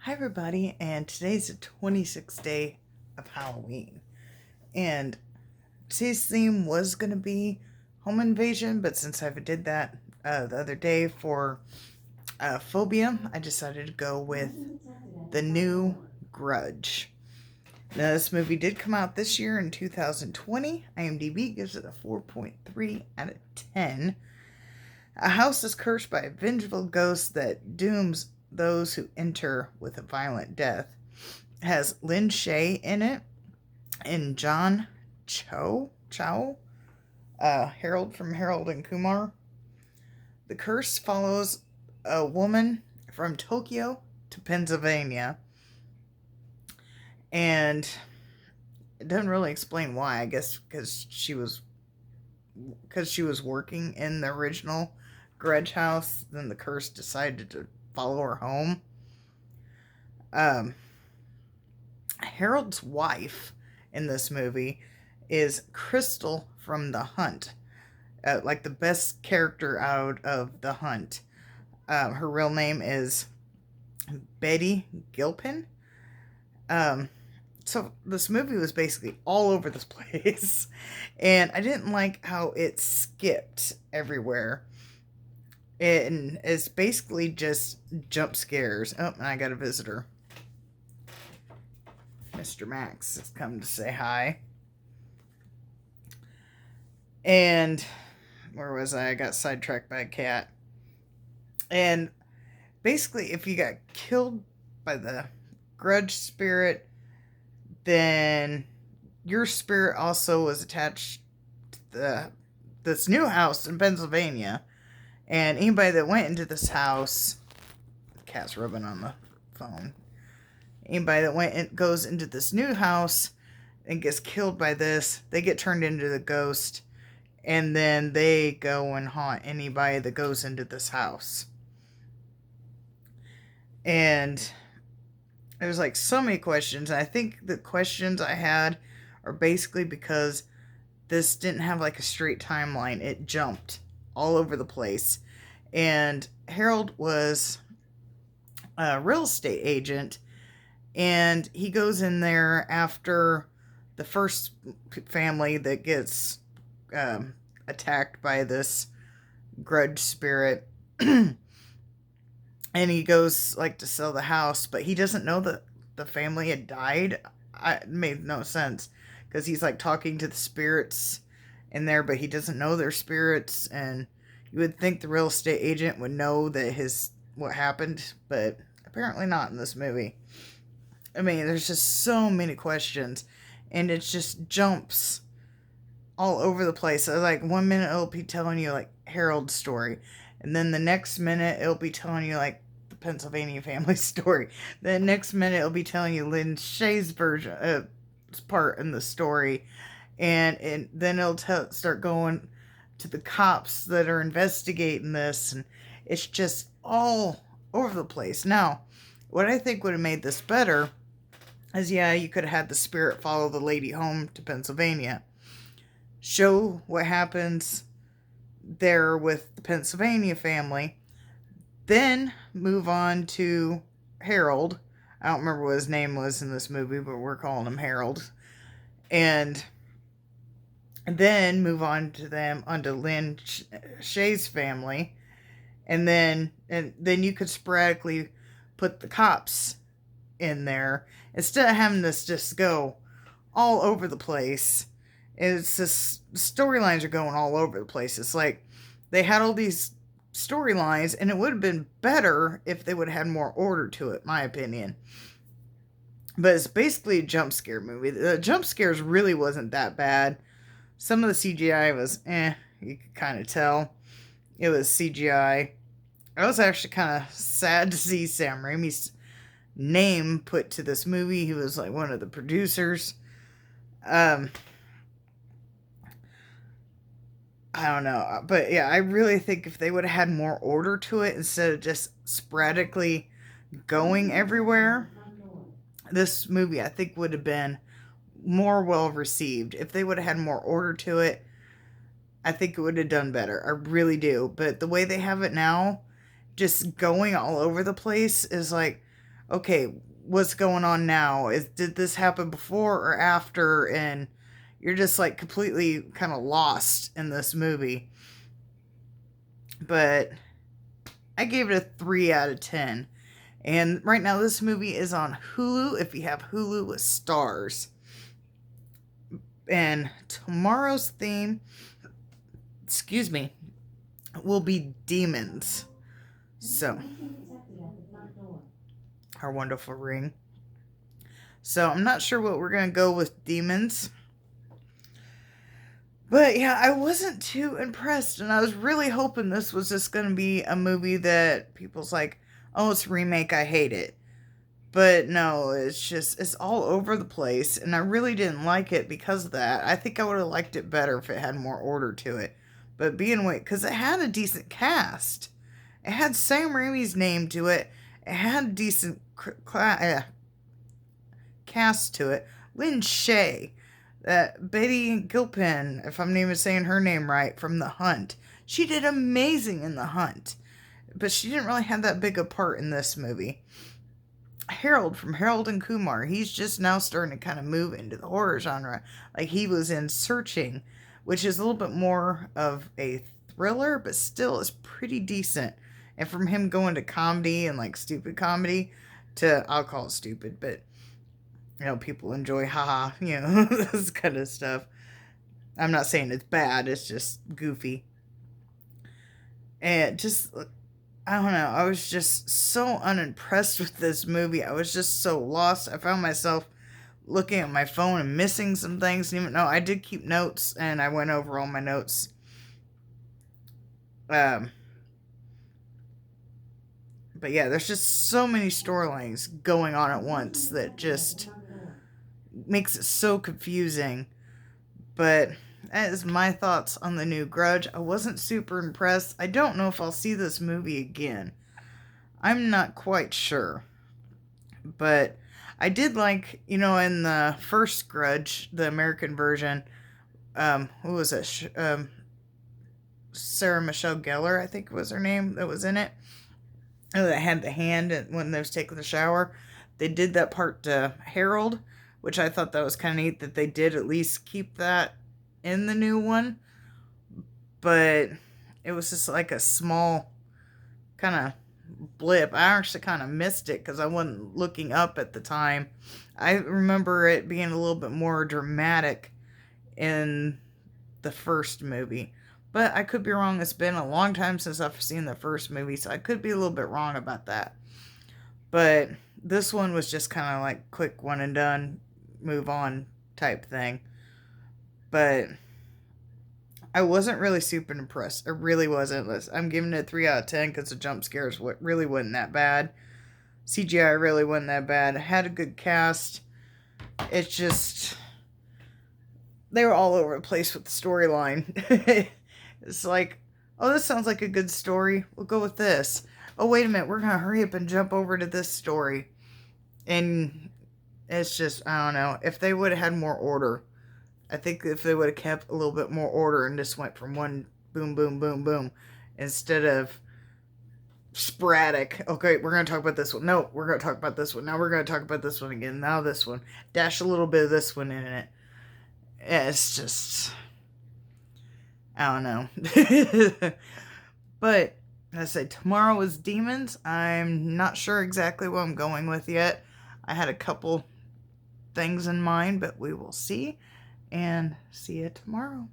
Hi, everybody, and today's the 26th day of Halloween. And today's theme was going to be home invasion, but since I did that the other day for phobia, I decided to go with the new Grudge. Now, this movie did come out this year in 2020. IMDb gives it a 4.3 out of 10. A house is cursed by a vengeful ghost that dooms those who enter with a violent death. It has Lin Shaye in it and John Chow, Harold from Harold and Kumar. The curse follows a woman from Tokyo to Pennsylvania, and it doesn't really explain why. I guess because she was working in the original Grudge house, then the curse decided to follow her home. Um, Harold's wife in this movie is Crystal from The Hunt, like the best character out of The Hunt. Her real name is Betty Gilpin. Um, so this movie was basically all over this place, and I didn't like how it skipped everywhere. And it's basically just jump scares. Oh, and I got a visitor. Mr. Max has come to say hi. And where was I? I got sidetracked by a cat. And basically, if you got killed by the grudge spirit, then your spirit also was attached to this new house in Pennsylvania. And anybody that went into this house, cat's rubbing on the phone. Anybody that goes into this new house and gets killed by this, they get turned into the ghost, and then they go and haunt anybody that goes into this house. And there's like so many questions. And I think the questions I had are basically because this didn't have like a straight timeline. It jumped all over the place. And Harold was a real estate agent, and he goes in there after the first family that gets attacked by this grudge spirit. And he goes like to sell the house, but he doesn't know that the family had died. It made no sense because he's like talking to the spirits in there, but he doesn't know they're spirits. And you would think the real estate agent would know that what happened, but apparently not in this movie. I mean, there's just so many questions, and it just jumps all over the place. So, like, 1 minute it'll be telling you, like, Harold's story, and then the next minute it'll be telling you, like, the Pennsylvania family story. The next minute it'll be telling you Lin Shaye's version, part in the story, and then it'll start going to the cops that are investigating this, and it's just all over the place. Now, what I think would have made this better is, yeah, you could have had the spirit follow the lady home to Pennsylvania, show what happens there with the Pennsylvania family, then move on to Harold. I don't remember what his name was in this movie, but we're calling him Harold. And then move on to them onto Lin Shaye's family, and then you could sporadically put the cops in there instead of having this just go all over the place. It's just storylines are going all over the place. It's like they had all these storylines, and it would have been better if they would have had more order to it, my opinion. But it's basically a jump scare movie. The jump scares really wasn't that bad. Some of the CGI was you could kind of tell it was CGI. I was actually kind of sad to see Sam Raimi's name put to this movie. He was like one of the producers. I don't know, but yeah, I really think if they would have had more order to it instead of just sporadically going everywhere, this movie I think would have been more well received. If they would have had more order to it, I think it would have done better. I really do. But the way they have it now, just going all over the place, is like, okay, what's going on now? Did this happen before or after? And you're just like completely kind of lost in this movie. But I gave it a 3 out of 10. And right now, this movie is on Hulu if you have Hulu with stars. And tomorrow's theme, excuse me, will be demons. So, our wonderful ring. So, I'm not sure what we're going to go with demons. But yeah, I wasn't too impressed. And I was really hoping this was just going to be a movie that people's like, oh, it's a remake, I hate it. But no, it's all over the place. And I really didn't like it because of that. I think I would have liked it better if it had more order to it. But being wait, because it had a decent cast. It had Sam Raimi's name to it. It had a decent cast to it. Lynn Shay, Betty Gilpin, if I'm not even saying her name right, from The Hunt. She did amazing in The Hunt. But she didn't really have that big a part in this movie. Harold from Harold and Kumar, he's just now starting to kind of move into the horror genre. Like he was in Searching, which is a little bit more of a thriller, but still is pretty decent. And from him going to comedy and like stupid comedy to, I'll call it stupid, but people enjoy haha, this kind of stuff. I'm not saying it's bad, it's just goofy. And just, I don't know, I was just so unimpressed with this movie. I was just so lost. I found myself looking at my phone and missing some things. Even though I did keep notes and I went over all my notes. But yeah, there's just so many storylines going on at once that just makes it so confusing. But that is my thoughts on the new Grudge. I wasn't super impressed. I don't know if I'll see this movie again. I'm not quite sure. But I did like, in the first Grudge, the American version, who was it? Sarah Michelle Gellar, I think was her name, that was in it. That had the hand when they was taking the shower. They did that part to Harold, which I thought that was kind of neat that they did at least keep that in the new one. But it was just like a small kind of blip. I actually kind of missed it because I wasn't looking up at the time. I remember it being a little bit more dramatic in the first movie. But I could be wrong. It's been a long time since I've seen the first movie, so I could be a little bit wrong about that. But this one was just kind of like quick one and done, move on type thing. But I wasn't really super impressed. I really wasn't. I'm giving it a 3 out of 10 because the jump scares really wasn't that bad. CGI really wasn't that bad. It had a good cast. It's just, they were all over the place with the storyline. It's like, oh, this sounds like a good story. We'll go with this. Oh, wait a minute. We're going to hurry up and jump over to this story. And it's just, I don't know. If they would have had more order, I think if they would have kept a little bit more order and just went from one boom, boom, boom, boom, instead of sporadic. Okay, we're going to talk about this one. No, we're going to talk about this one. Now we're going to talk about this one again. Now this one. Dash a little bit of this one in it. It's just, I don't know. But as I said, tomorrow is Demons. I'm not sure exactly what I'm going with yet. I had a couple things in mind, but we will see. And see you tomorrow.